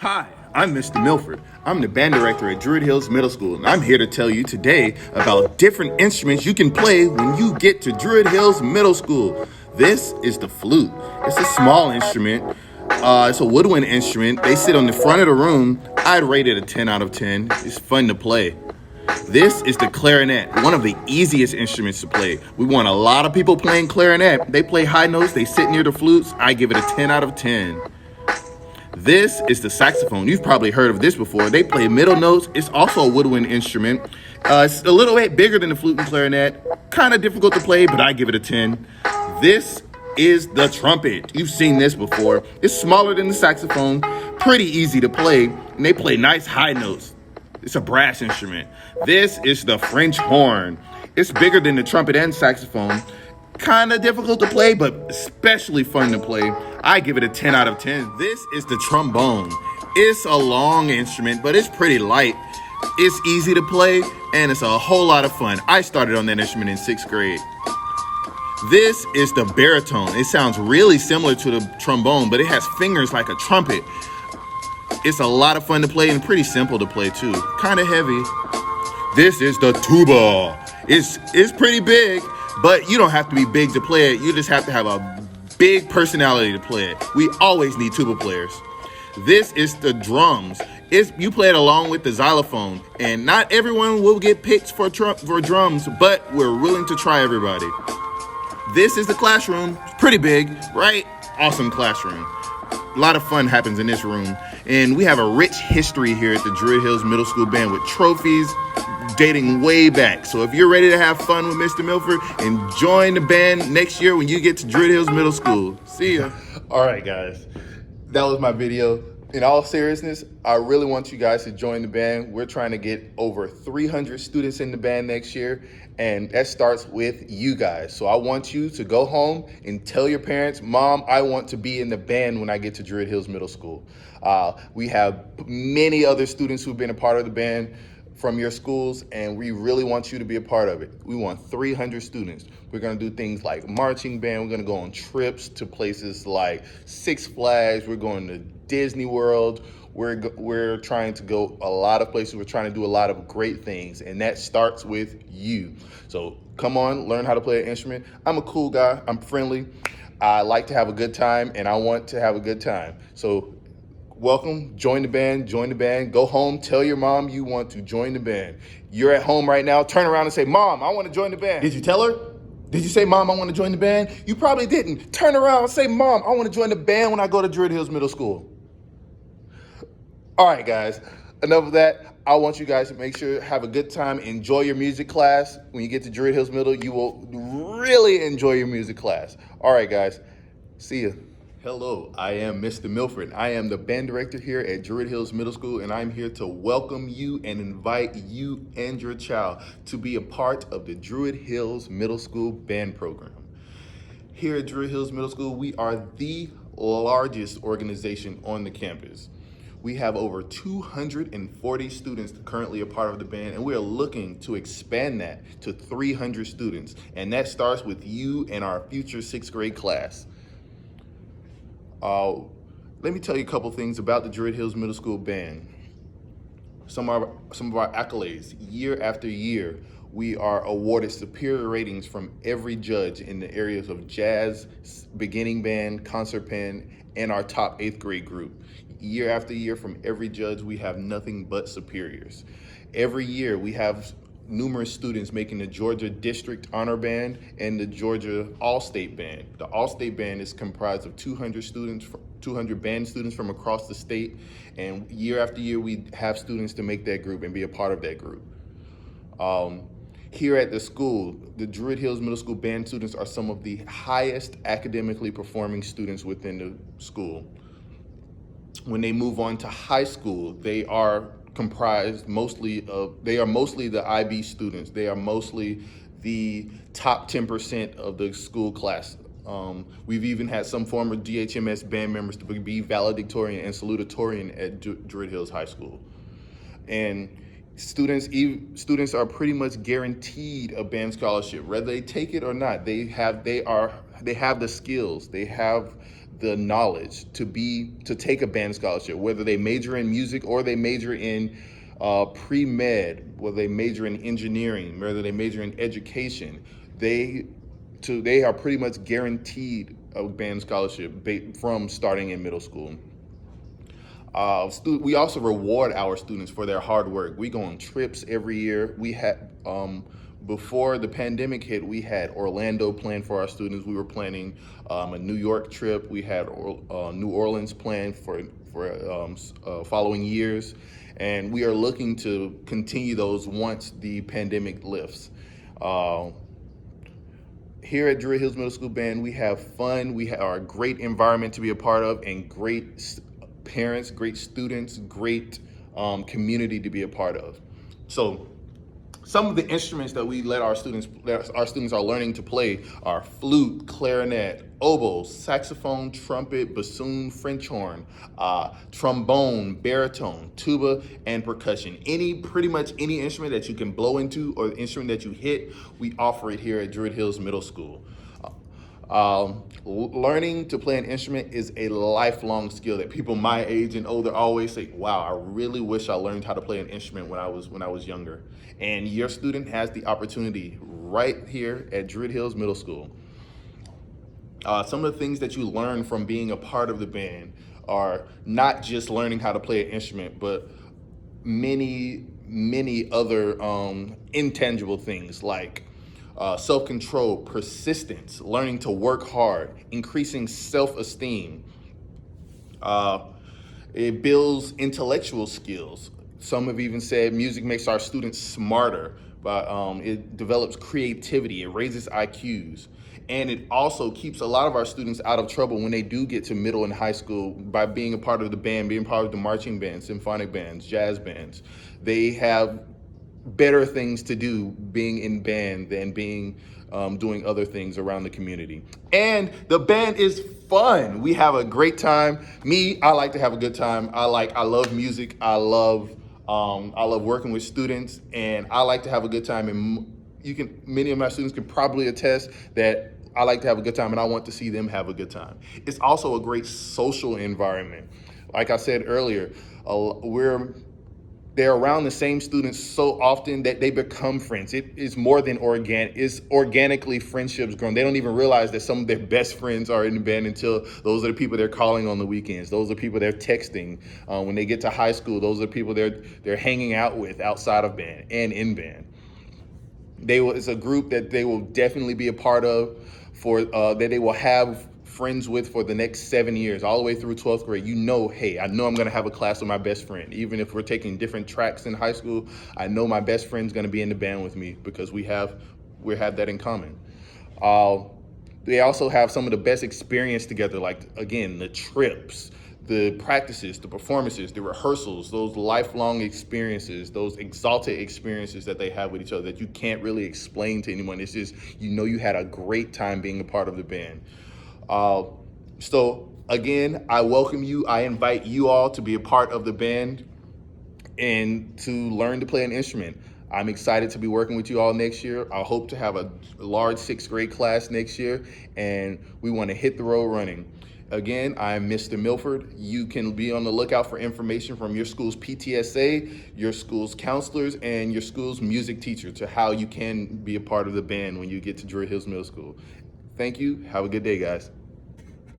Hi, I'm Mr. Milford. I'm the band director at Druid Hills Middle School, and I'm here to tell you today about different instruments you can play when you get to Druid Hills Middle School. This is the flute. It's a small instrument. It's a woodwind instrument. They sit on the front of the room. I'd rate it a 10 out of 10. It's fun to play. This is the clarinet, one of the easiest instruments to play. We want a lot of people playing clarinet. They play high notes, they sit near the flutes. I give it a 10 out of 10. This is the saxophone. You've probably heard of this before. They play middle notes. It's also a woodwind instrument. It's a little bit bigger than the flute and clarinet. Kind of difficult to play, but I give it a 10. This is the trumpet. You've seen this before. It's smaller than the saxophone, pretty easy to play, and they play nice high notes. It's a brass instrument. This is the French horn. It's bigger than the trumpet and saxophone. Kind of difficult to play, but especially fun to play. I give it a 10 out of 10. This is the trombone. It's a long instrument, but it's pretty light. It's easy to play, and it's a whole lot of fun. I started on that instrument in 6th grade. This is the baritone. It sounds really similar to the trombone, but it has fingers like a trumpet. It's a lot of fun to play and pretty simple to play too. Kind of heavy. This is the tuba. It's pretty big, but you don't have to be big to play it. You just have to have a big personality to play it. We always need tuba players. This is the drums. You play it along with the xylophone, and not everyone will get picked for drums, but we're willing to try everybody. This is the classroom. It's pretty big, right? Awesome classroom. A lot of fun happens in this room, and we have a rich history here at the Druid Hills Middle School Band with trophies dating way back. So if you're ready to have fun with Mr. Milford, and join the band next year when you get to Druid Hills Middle School. See ya. All right, guys. That was my video. In all seriousness, I really want you guys to join the band. We're trying to get over 300 students in the band next year, and that starts with you guys. So I want you to go home and tell your parents, Mom, I want to be in the band when I get to Druid Hills Middle School. We have many other students who've been a part of the band from your schools, and we really want you to be a part of it. We want 300 students. We're gonna do things like marching band. We're gonna go on trips to places like Six Flags. We're going to Disney World. We're trying to go a lot of places. We're trying to do a lot of great things, and that starts with you. So come on, learn how to play an instrument. I'm a cool guy. I'm friendly. I like to have a good time, and I want to have a good time. So welcome, join the band, go home, tell your mom you want to join the band. You're at home right now, turn around and say, Mom, I want to join the band. Did you tell her? Did you say, Mom, I want to join the band? You probably didn't. Turn around and say, Mom, I want to join the band when I go to Druid Hills Middle School. All right, guys, enough of that. I want you guys to make sure, have a good time, enjoy your music class. When you get to Druid Hills Middle, you will really enjoy your music class. All right, guys, see ya. Hello, I am Mr. Milford. I am the band director here at Druid Hills Middle School, and I'm here to welcome you and invite you and your child to be a part of the Druid Hills Middle School band program. Here at Druid Hills Middle School, we are the largest organization on the campus. We have over 240 students currently a part of the band, and we are looking to expand that to 300 students, and that starts with you and our future 6th grade class. Let me tell you a couple things about the Druid Hills Middle School band. Some of our accolades. Year after year, we are awarded superior ratings from every judge in the areas of jazz, beginning band, concert band, and our top 8th grade group. Year after year, from every judge, we have nothing but superiors. Every year, we have numerous students making the Georgia District Honor Band and the Georgia All-State Band. The All-State Band is comprised of 200 band students from across the state, and year after year we have students to make that group and be a part of that group. Here at the school, the Druid Hills Middle School band students are some of the highest academically performing students within the school. When they move on to high school, they are mostly the IB students. They are mostly the top 10% of the school class. We've even had some former DHMS band members to be valedictorian and salutatorian at Druid Hills High School. And students are pretty much guaranteed a band scholarship, whether they take it or not. They have they have the skills, they have the knowledge to take a band scholarship, whether they major in music or they major in pre-med, whether they major in engineering, whether they major in education. They are pretty much guaranteed a band scholarship from starting in middle school. We also reward our students for their hard work. We go on trips every year. We had before the pandemic hit, we had Orlando planned for our students. We were planning a New York trip. We had New Orleans planned for following years, and we are looking to continue those once the pandemic lifts. Here at Druid Hills Middle School Band, we have fun. We are a great environment to be a part of, and great parents, great students, great community to be a part of. So some of the instruments that we let our students are learning to play are flute, clarinet, oboe, saxophone, trumpet, bassoon, French horn, trombone, baritone, tuba, and percussion. Pretty much any instrument that you can blow into or the instrument that you hit, we offer it here at Druid Hills Middle School. Learning to play an instrument is a lifelong skill that people my age and older always say, wow, I really wish I learned how to play an instrument when I was younger. And your student has the opportunity right here at Druid Hills Middle School. Some of the things that you learn from being a part of the band are not just learning how to play an instrument, but many other intangible things like self-control, persistence, learning to work hard, increasing self-esteem. It builds intellectual skills. Some have even said music makes our students smarter, but it develops creativity, it raises IQs. And it also keeps a lot of our students out of trouble when they do get to middle and high school by being a part of the band, being part of the marching bands, symphonic bands, jazz bands. They have better things to do being in band than doing other things around the community. And the band is fun. We have a great time. I like to have a good time. I love music. I love working with students, and I like to have a good time. And many of my students can probably attest that I like to have a good time, and I want to see them have a good time. It's also a great social environment. Like I said earlier, they're around the same students so often that they become friends. It is more than organic. It's organically friendships grown. They don't even realize that some of their best friends are in the band until those are the people they're calling on the weekends. Those are the people they're texting. When they get to high school, those are the people they're hanging out with outside of band and in band. It's a group that they will definitely be a part of that they will have friends with for the next 7 years, all the way through 12th grade. Hey, I know I'm gonna have a class with my best friend. Even if we're taking different tracks in high school, I know my best friend's gonna be in the band with me because we have that in common. They also have some of the best experience together, like, again, the trips, the practices, the performances, the rehearsals, those lifelong experiences, those exalted experiences that they have with each other that you can't really explain to anyone. It's just, you had a great time being a part of the band. So again, I welcome you. I invite you all to be a part of the band and to learn to play an instrument. I'm excited to be working with you all next year. I hope to have a large 6th grade class next year, and we want to hit the road running. Again, I'm Mr. Milford. You can be on the lookout for information from your school's PTSA, your school's counselors, and your school's music teacher to how you can be a part of the band when you get to Druid Hills Middle School. Thank you. Have a good day, guys.